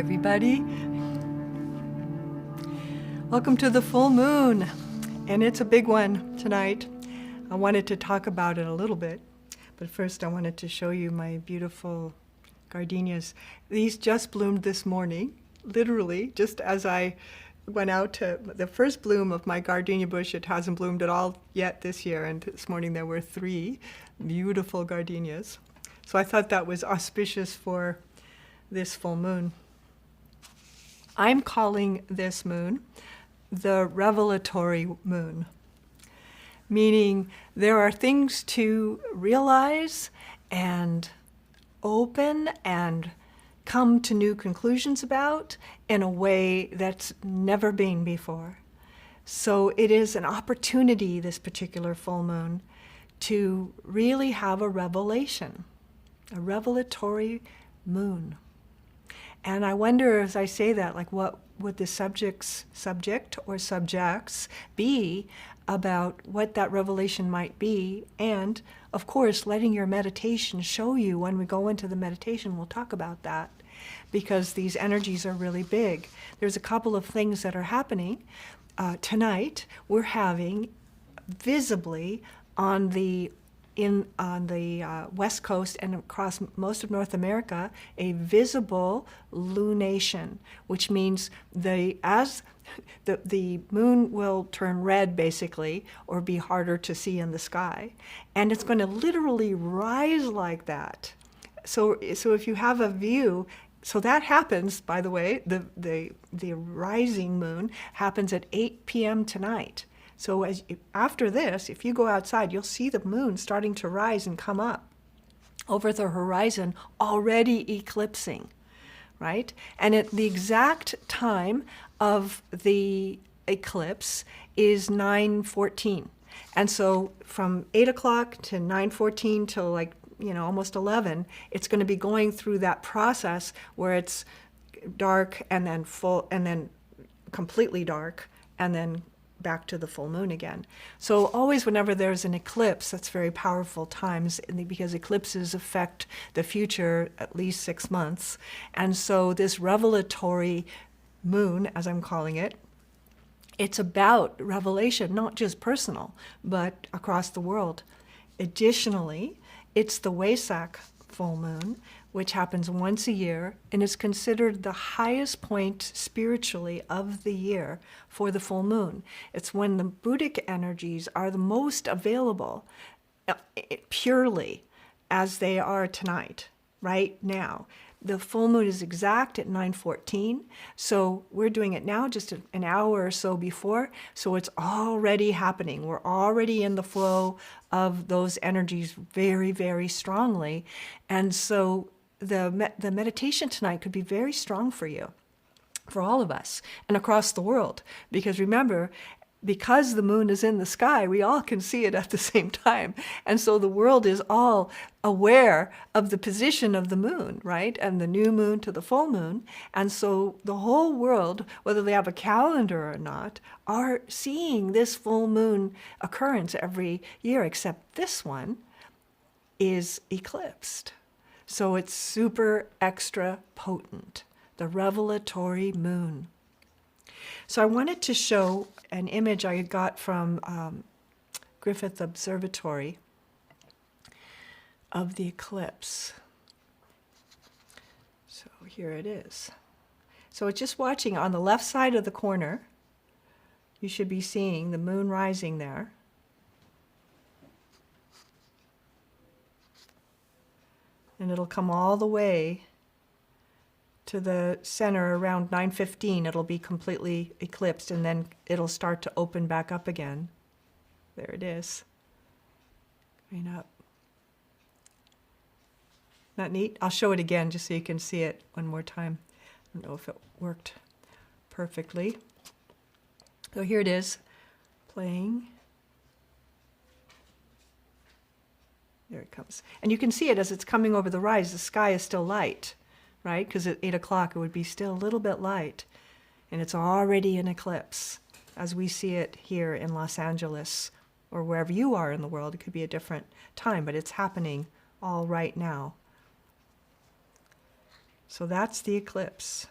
everybody. Welcome to the full moon, and it's a big one tonight. I wanted to talk about it a little bit, but first I wanted to show you my beautiful gardenias. These just bloomed this morning, literally, just as I went out to the first bloom of my gardenia bush. It hasn't bloomed at all yet this year, and this morning there were 3 beautiful gardenias. So I thought that was auspicious for this full moon. I'm calling this moon the revelatory moon, meaning there are things to realize and open and come to new conclusions about in a way that's never been before. So it is an opportunity, this particular full moon, to really have a revelation, a revelatory moon. And I wonder, as I say that, like, what would the subject or subjects be about what that revelation might be? And, of course, letting your meditation show you. When we go into the meditation, we'll talk about that, because these energies are really big. There's a couple of things that are happening. Tonight, we're having visibly on the West Coast and across most of North America, a visible lunation, which means as the moon will turn red, basically, or be harder to see in the sky, and it's going to literally rise like that. So if you have a view, so that happens, by the way, the rising moon happens at 8 p.m. tonight. So after this, if you go outside, you'll see the moon starting to rise and come up over the horizon, already eclipsing, right? And at the exact time of the eclipse is 9:14. And so from 8 o'clock to 9:14 till almost 11, it's going to be going through that process where it's dark and then full and then completely dark and then back to the full moon again. So always whenever there's an eclipse, that's very powerful times, because eclipses affect the future at least 6 months. And so this revelatory moon, as I'm calling it, it's about revelation, not just personal, but across the world. Additionally, it's the Wesak full moon, which happens once a year and is considered the highest point spiritually of the year for the full moon. It's when the Buddhic energies are the most available, purely as they are tonight, right now. The full moon is exact at 9:14, so we're doing it now just an hour or so before, so it's already happening. We're already in the flow of those energies very, very strongly, and so the meditation tonight could be very strong for you, for all of us, and across the world. Because remember, because the moon is in the sky, we all can see it at the same time. And so the world is all aware of the position of the moon, right? And the new moon to the full moon. And so the whole world, whether they have a calendar or not, are seeing this full moon occurrence every year, except this one is eclipsed. So it's super extra potent, the revelatory moon. So I wanted to show an image I got from Griffith Observatory of the eclipse. So here it is. So it's just watching on the left side of the corner. You should be seeing the moon rising there. And it'll come all the way to the center around 9:15. It'll be completely eclipsed, and then it'll start to open back up again. There it is. Going up. Not neat? I'll show it again just so you can see it one more time. I don't know if it worked perfectly. So here it is, playing. There it comes. And you can see it as it's coming over the rise. The sky is still light, right? Because at 8 o'clock it would be still a little bit light. And it's already an eclipse, as we see it here in Los Angeles, or wherever you are in the world. It could be a different time, but it's happening all right now. So that's the eclipse.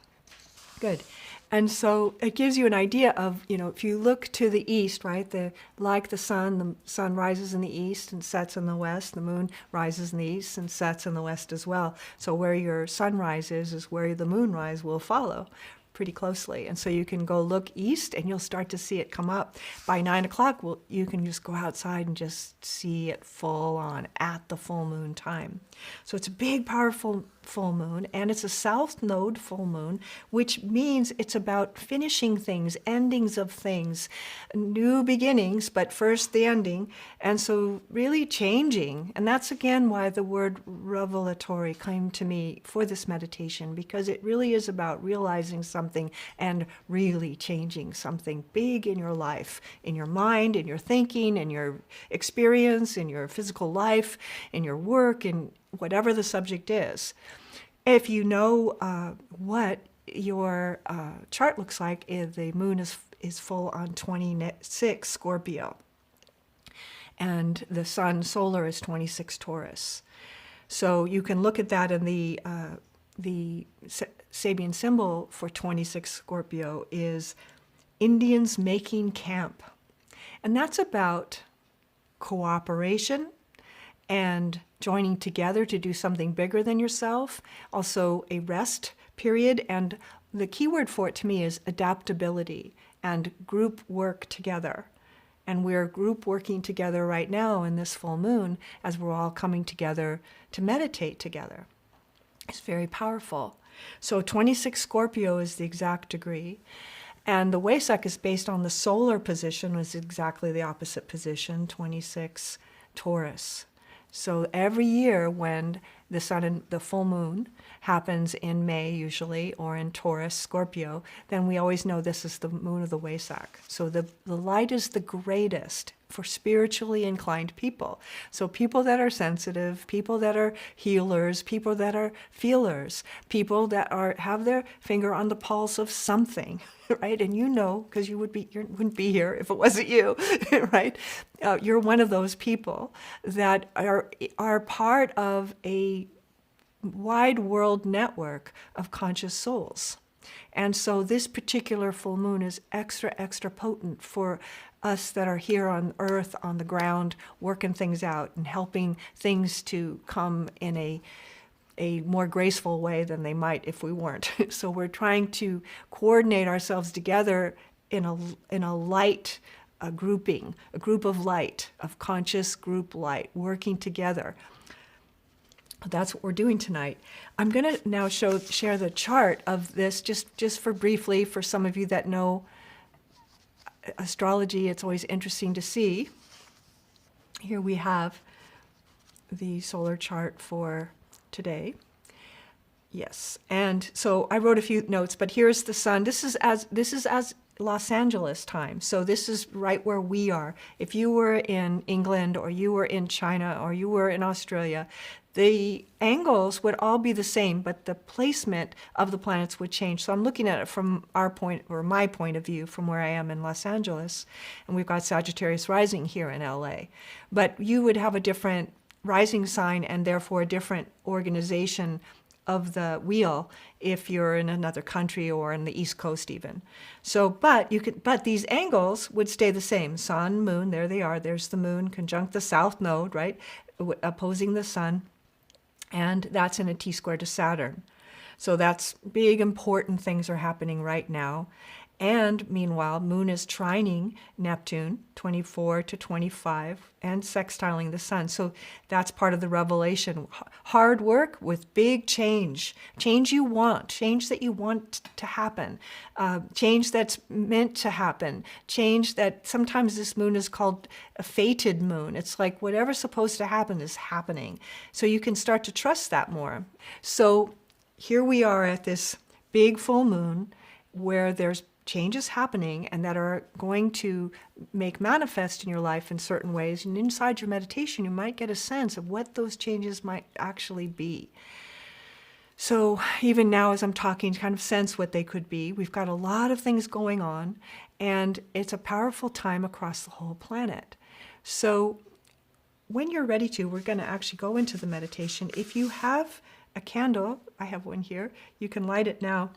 Good. And so it gives you an idea of, if you look to the east, right, like the sun rises in the east and sets in the west, the moon rises in the east and sets in the west as well. So where your sun rises is where the moonrise will follow pretty closely. And so you can go look east and you'll start to see it come up. By 9 o'clock, you can just go outside and just see it full on at the full moon time. So it's a big, powerful full moon, and it's a south node full moon, which means it's about finishing things, endings of things, new beginnings, but first the ending. And so really changing. And that's again why the word revelatory came to me for this meditation, because it really is about realizing something and really changing something big in your life, in your mind, in your thinking, in your experience, in your physical life, in your work, in whatever the subject is. If you know what your chart looks like, the moon is full on 26 Scorpio, and the sun solar is 26 Taurus. So you can look at that in the Sabian symbol for 26 Scorpio is Indians making camp. And that's about cooperation and joining together to do something bigger than yourself. Also a rest period. And the key word for it to me is adaptability and group work together. And we're group working together right now in this full moon as we're all coming together to meditate together. It's very powerful. So 26 Scorpio is the exact degree. And the Wesak is based on the solar position, was exactly the opposite position, 26 Taurus. So every year when the sun and the full moon happens in May usually, or in Taurus, Scorpio, then we always know this is the moon of the Wesak. So the light is the greatest for spiritually inclined people. So people that are sensitive, people that are healers, people that are feelers, people that have their finger on the pulse of something, right? And because you wouldn't be here if it wasn't you, right? You're one of those people that are part of a wide world network of conscious souls. And so this particular full moon is extra, extra potent for us that are here on earth, on the ground, working things out and helping things to come in a more graceful way than they might if we weren't. So we're trying to coordinate ourselves together in a light grouping, a group of light, of conscious group light, working together. That's what we're doing tonight. I'm going to now share the chart of this just for briefly for some of you that know astrology. It's always interesting to see. Here we have the solar chart for today. Yes, and so I wrote a few notes, but here's the sun. This is as Los Angeles time. So this is right where we are. If you were in England or you were in China or you were in Australia, the angles would all be the same, but the placement of the planets would change. So I'm looking at it from our point, or my point of view, from where I am in Los Angeles, and we've got Sagittarius rising here in LA. But you would have a different rising sign and therefore a different organization of the wheel if you're in another country or in the East Coast even. So, but these angles would stay the same. Sun, moon, there they are. There's the moon conjunct the south node, right, opposing the sun. And that's in a T-square to Saturn. So that's big, important things are happening right now. And meanwhile, Moon is trining Neptune, 24 to 25, and sextiling the Sun. So that's part of the revelation. Hard work with big change. Change you want. Change that you want to happen. Change that's meant to happen. Change that sometimes this moon is called a fated moon. It's like whatever's supposed to happen is happening. So you can start to trust that more. So here we are at this big full moon where there's changes happening and that are going to make manifest in your life in certain ways. And inside your meditation, you might get a sense of what those changes might actually be. So even now as I'm talking, kind of sense what they could be. We've got a lot of things going on, and it's a powerful time across the whole planet. So when you're ready to, we're going to actually go into the meditation. If you have a candle, I have one here, you can light it now.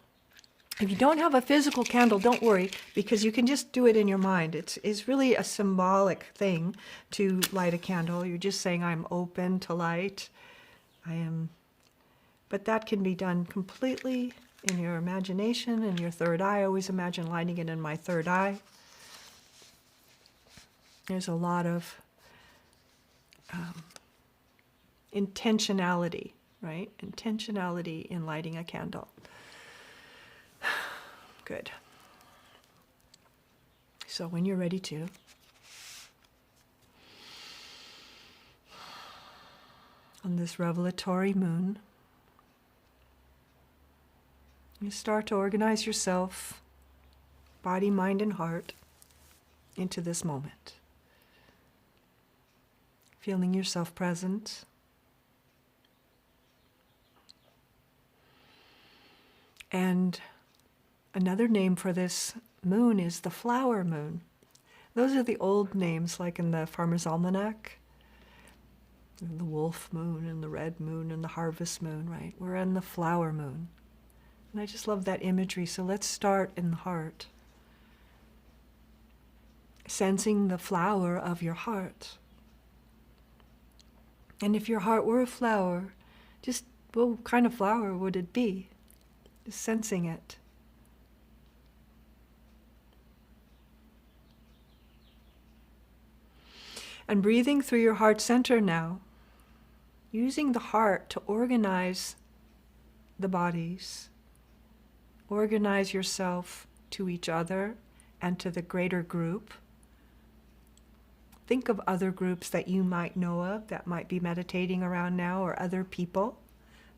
If you don't have a physical candle, don't worry, because you can just do it in your mind. It's really a symbolic thing to light a candle. You're just saying, I'm open to light. But that can be done completely in your imagination, in your third eye. I always imagine lighting it in my third eye. There's a lot of intentionality, right? Intentionality in lighting a candle. Good. So when you're ready to, on this revelatory moon, you start to organize yourself, body, mind, and heart, into this moment. Feeling yourself present. And another name for this moon is the flower moon. Those are the old names, like in the Farmer's Almanac. The wolf moon and the red moon and the harvest moon, right? We're in the flower moon. And I just love that imagery. So let's start in the heart. Sensing the flower of your heart. And if your heart were a flower, just what kind of flower would it be? Just sensing it. And breathing through your heart center now, using the heart to organize the bodies, organize yourself to each other and to the greater group. Think of other groups that you might know of that might be meditating around now, or other people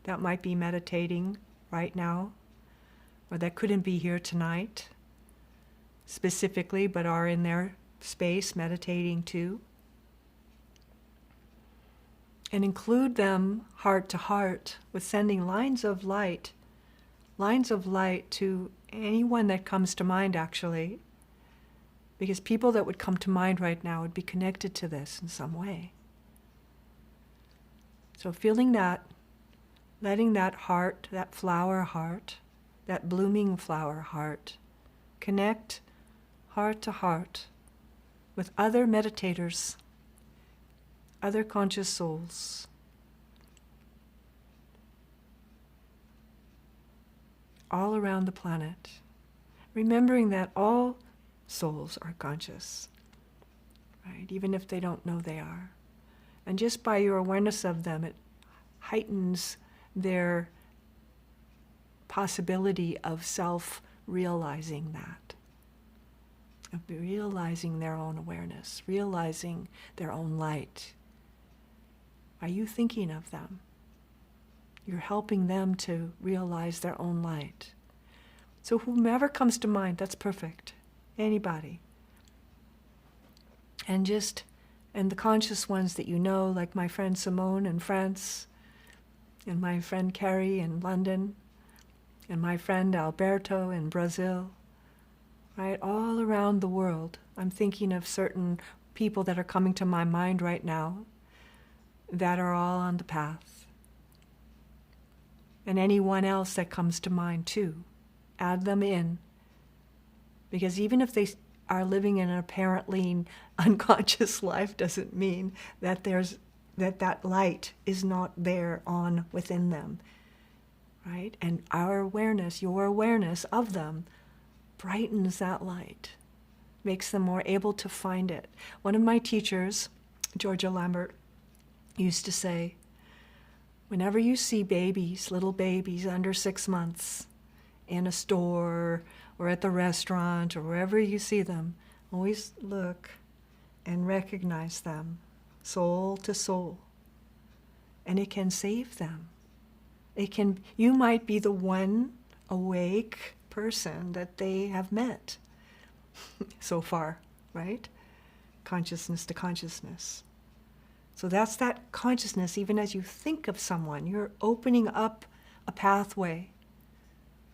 that might be meditating right now, or that couldn't be here tonight specifically, but are in their space meditating too. And include them heart to heart with sending lines of light to anyone that comes to mind, actually. Because people that would come to mind right now would be connected to this in some way. So feeling that, letting that heart, that flower heart, that blooming flower heart, connect heart to heart with other meditators, other conscious souls, all around the planet, remembering that all souls are conscious, right? Even if they don't know they are. And just by your awareness of them, it heightens their possibility of self-realizing that, of realizing their own awareness, realizing their own light. Are you thinking of them? You're helping them to realize their own light. So whomever comes to mind, that's perfect. Anybody. And the conscious ones that you know, like my friend Simone in France, and my friend Carrie in London, and my friend Alberto in Brazil, right? All around the world. I'm thinking of certain people that are coming to my mind right now that are all on the path. And anyone else that comes to mind too. Add them in. Because even if they are living in an apparently unconscious life, doesn't mean that that light is not there on within them, right? And our awareness, your awareness of them, brightens that light, makes them more able to find it. One of my teachers, Georgia Lambert, used to say, whenever you see babies, little babies under 6 months, in a store or at the restaurant or wherever you see them, always look and recognize them, soul to soul. And it can save them. You might be the one awake person that they have met so far, right? Consciousness to consciousness. So that's that consciousness. Even as you think of someone, you're opening up a pathway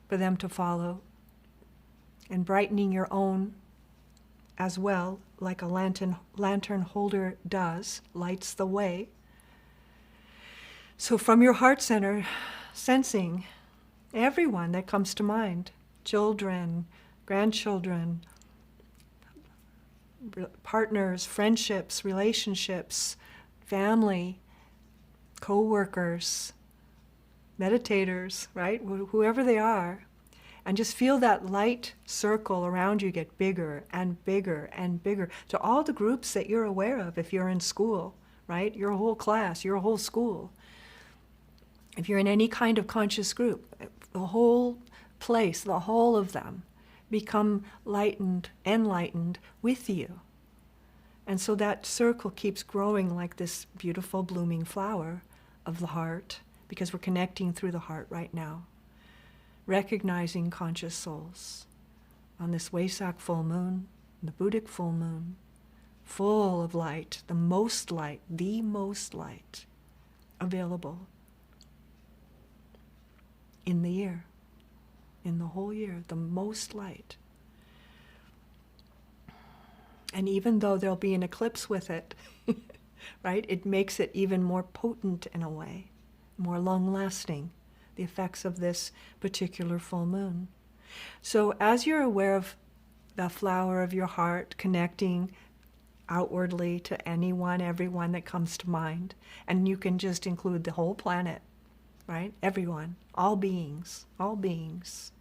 for them to follow, and brightening your own as well, like a lantern holder does, lights the way. So from your heart center, sensing everyone that comes to mind, children, grandchildren, partners, friendships, relationships, family, co-workers, meditators, right? Whoever they are. And just feel that light circle around you get bigger and bigger and bigger to all the groups that you're aware of if you're in school, right? Your whole class, your whole school. If you're in any kind of conscious group, the whole place, the whole of them become lightened, enlightened with you. And so that circle keeps growing like this beautiful blooming flower of the heart, because we're connecting through the heart right now. Recognizing conscious souls on this Wesak full moon, the Buddhic full moon, full of light, the most light available in the year, in the whole year, the most light. And even though there'll be an eclipse with it, right, it makes it even more potent in a way, more long-lasting, the effects of this particular full moon. So as you're aware of the flower of your heart connecting outwardly to anyone, everyone that comes to mind, and you can just include the whole planet, right? Everyone, all beings, all beings.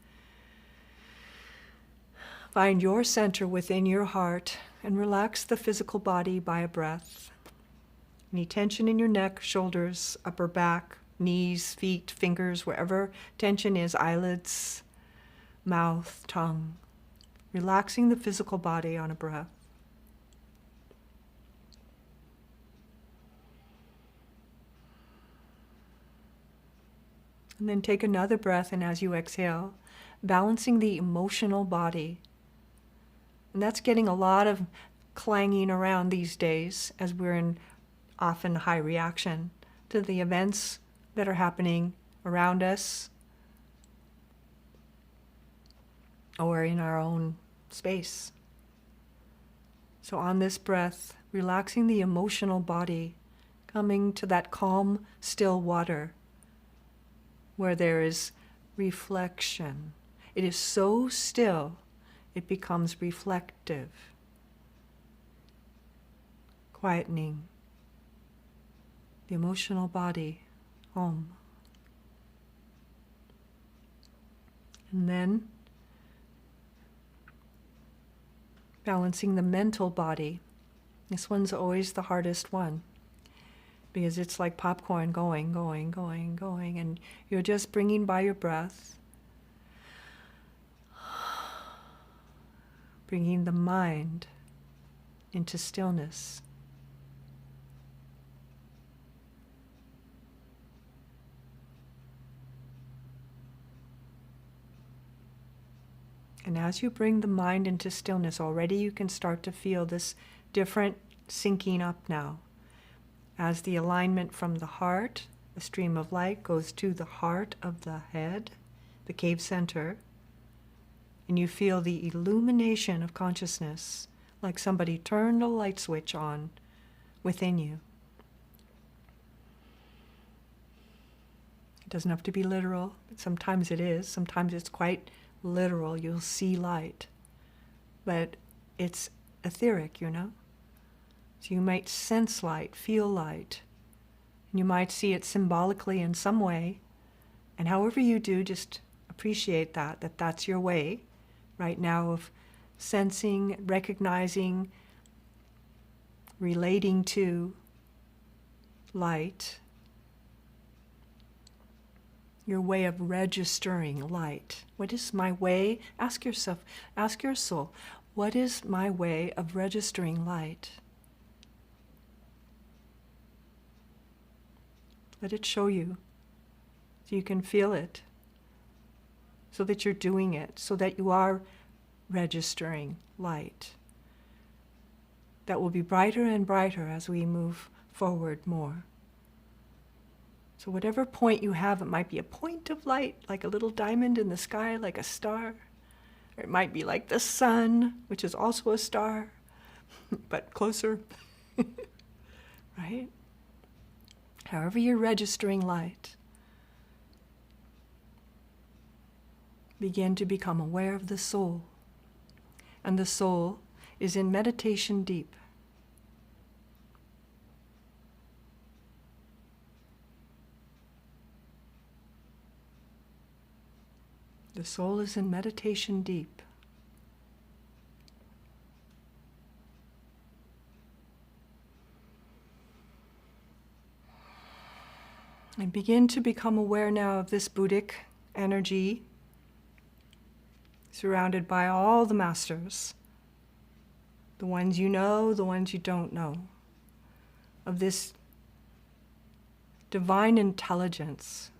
Find your center within your heart and relax the physical body by a breath. Any tension in your neck, shoulders, upper back, knees, feet, fingers, wherever tension is, eyelids, mouth, tongue. Relaxing the physical body on a breath. And then take another breath, and as you exhale, balancing the emotional body. And that's getting a lot of clanging around these days as we're in often high reaction to the events that are happening around us or in our own space. So on this breath, relaxing the emotional body, coming to that calm, still water where there is reflection. It is so still, it becomes reflective, quietening the emotional body. Home. And then balancing the mental body. This one's always the hardest one because it's like popcorn going, and you're just bringing by your breath, bringing the mind into stillness. And as you bring the mind into stillness, already you can start to feel this different sinking up now. As the alignment from the heart, the stream of light, goes to the heart of the head, the cave center, and you feel the illumination of consciousness, like somebody turned a light switch on within you. It doesn't have to be literal, but sometimes it is. Sometimes it's quite literal. You'll see light, but it's etheric, you know? So you might sense light, feel light, and you might see it symbolically in some way, and however you do, just appreciate that that's your way right now of sensing, recognizing, relating to light. Your way of registering light. What is my way? Ask yourself, ask your soul, what is my way of registering light? Let it show you so you can feel it, so that you're doing it, so that you are registering light. That will be brighter and brighter as we move forward more. So whatever point you have, it might be a point of light, like a little diamond in the sky, like a star. Or it might be like the sun, which is also a star, but closer, right? However you're registering light, begin to become aware of the soul. And the soul is in meditation deep. The soul is in meditation deep. And begin to become aware now of this Buddhic energy, surrounded by all the masters, the ones you know, the ones you don't know, of this divine intelligence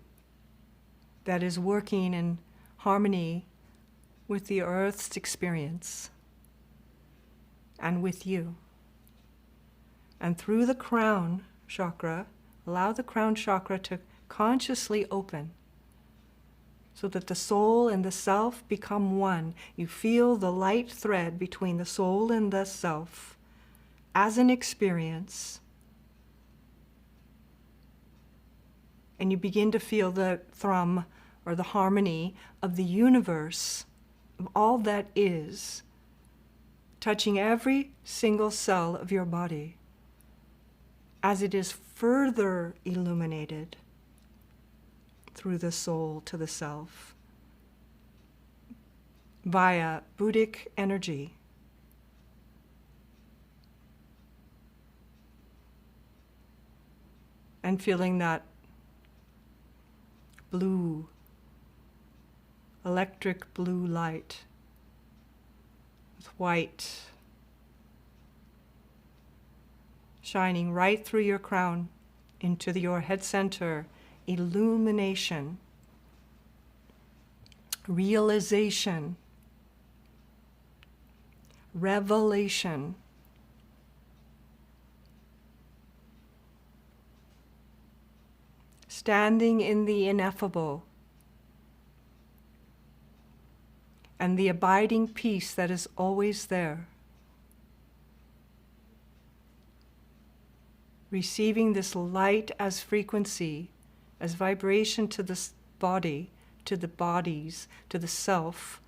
that is working in harmony with the earth's experience and with you. And through the crown chakra, allow the crown chakra to consciously open so that the soul and the self become one. You feel the light thread between the soul and the self as an experience. And you begin to feel the thrum or the harmony of the universe, of all that is, touching every single cell of your body as it is further illuminated through the soul to the self via Buddhic energy. And feeling that blue, electric blue light with white shining right through your crown into your head center. Illumination, realization, revelation. Standing in the ineffable and the abiding peace that is always there. Receiving this light as frequency, as vibration to the body, to the bodies, to the self.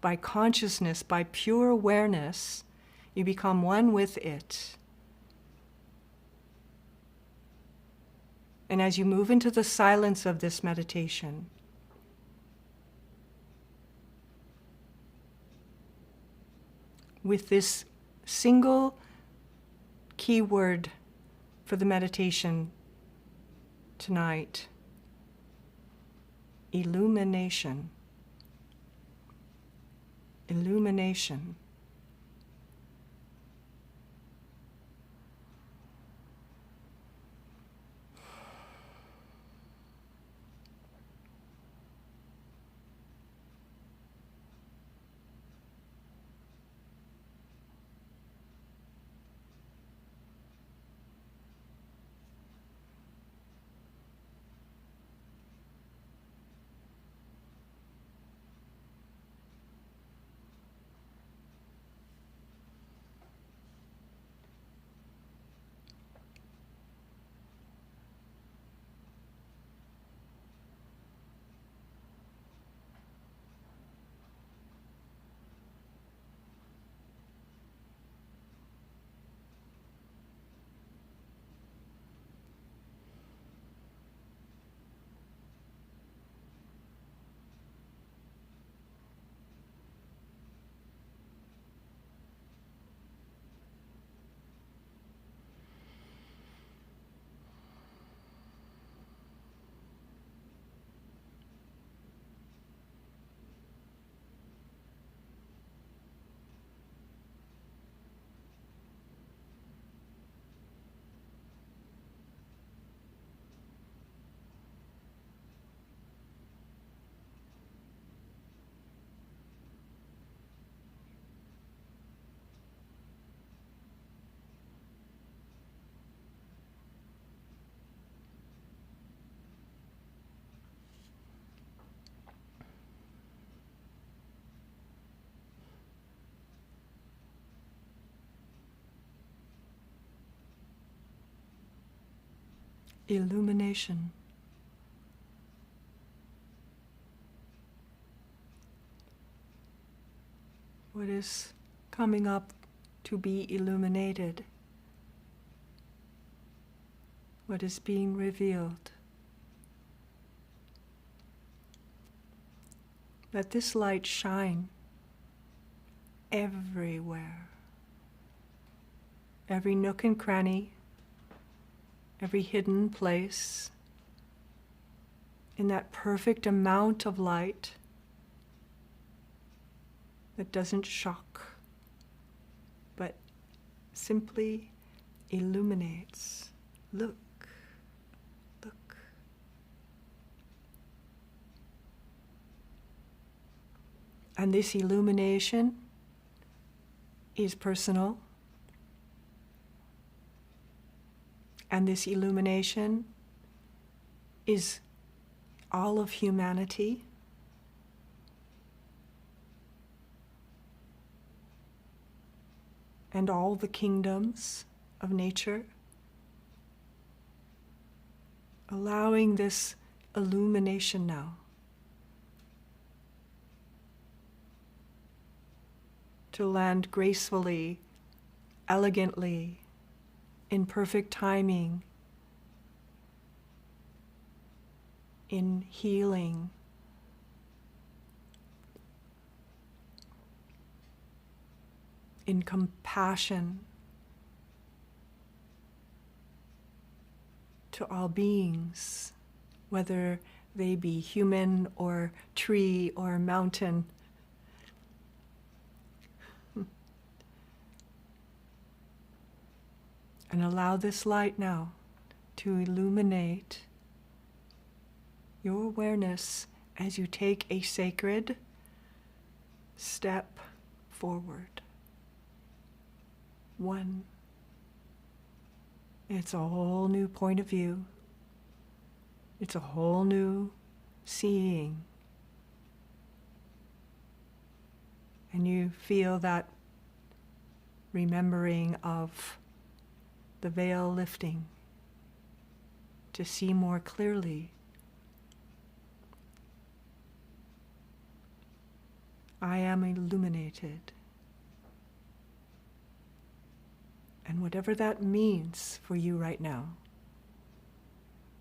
By consciousness, by pure awareness, you become one with it. And as you move into the silence of this meditation, with this single key word for the meditation tonight, illumination. Illumination. Illumination. what is coming up to be illuminated, what is being revealed. Let this light shine everywhere, every nook and cranny, every hidden place, in that perfect amount of light that doesn't shock, but simply illuminates. Look, look. And this illumination is personal. And this illumination is all of humanity. And all the kingdoms of nature. Allowing this illumination now to land gracefully, elegantly, in perfect timing, in healing, in compassion to all beings, whether they be human or tree or mountain. And allow this light now to illuminate your awareness as you take a sacred step forward. One. It's a whole new point of view. It's a whole new seeing. And you feel that remembering of the veil lifting to see more clearly. I am illuminated. And whatever that means for you right now,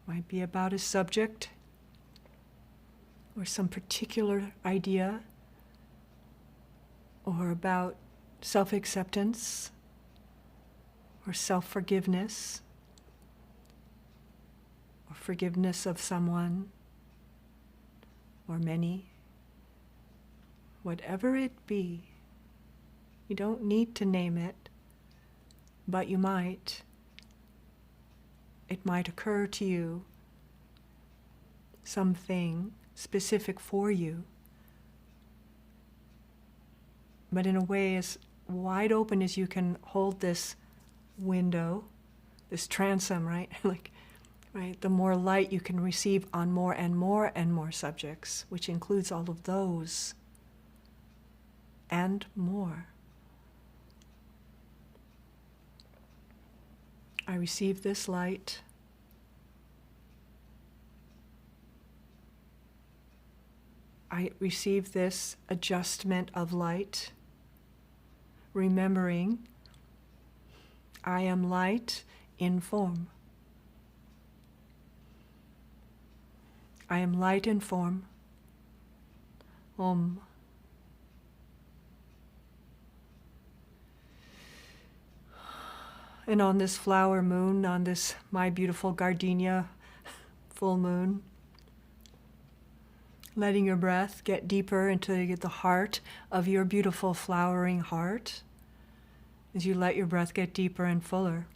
might be about a subject or some particular idea, or about self-acceptance or self-forgiveness or forgiveness of someone or many. Whatever it be, you don't need to name it, but you might. It might occur to you something specific for you, but in a way as wide open as you can hold this window, this transom, right? Right? The more light you can receive on more and more and more subjects, which includes all of those and more. I receive this light. I receive this adjustment of light, remembering I am light in form. I am light in form. Om. And on this flower moon, on this my beautiful gardenia full moon, letting your breath get deeper into the heart of your beautiful flowering heart, as you let your breath get deeper and fuller.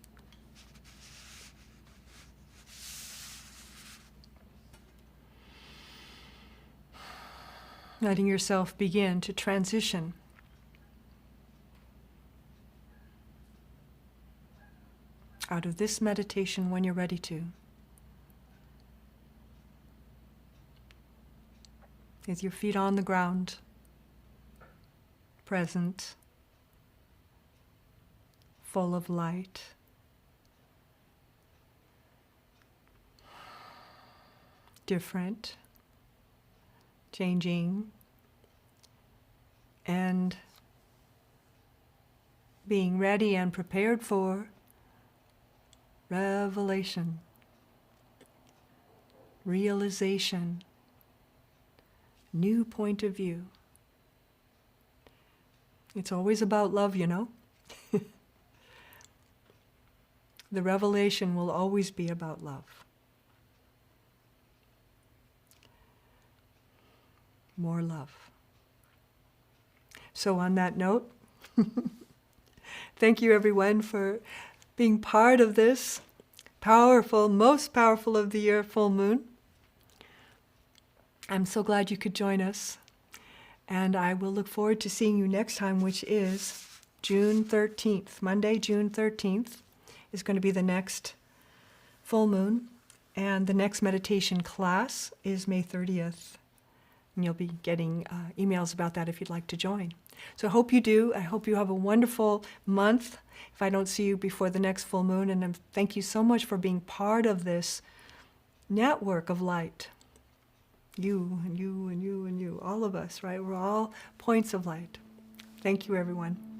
Letting yourself begin to transition out of this meditation when you're ready to. With your feet on the ground, present, full of light. Different, changing, and being ready and prepared for revelation, realization, new point of view. It's always about love, you know. The revelation will always be about love. More love. So on that note, thank you everyone for being part of this powerful, most powerful of the year full moon. I'm so glad you could join us. And I will look forward to seeing you next time, which is June 13th. Monday, June 13th is going to be the next full moon. And the next meditation class is May 30th. And you'll be getting emails about that if you'd like to join. So I hope you do. I hope you have a wonderful month if I don't see you before the next full moon. And thank you so much for being part of this network of light. You and you and you and you, all of us, right? We're all points of light. Thank you, everyone.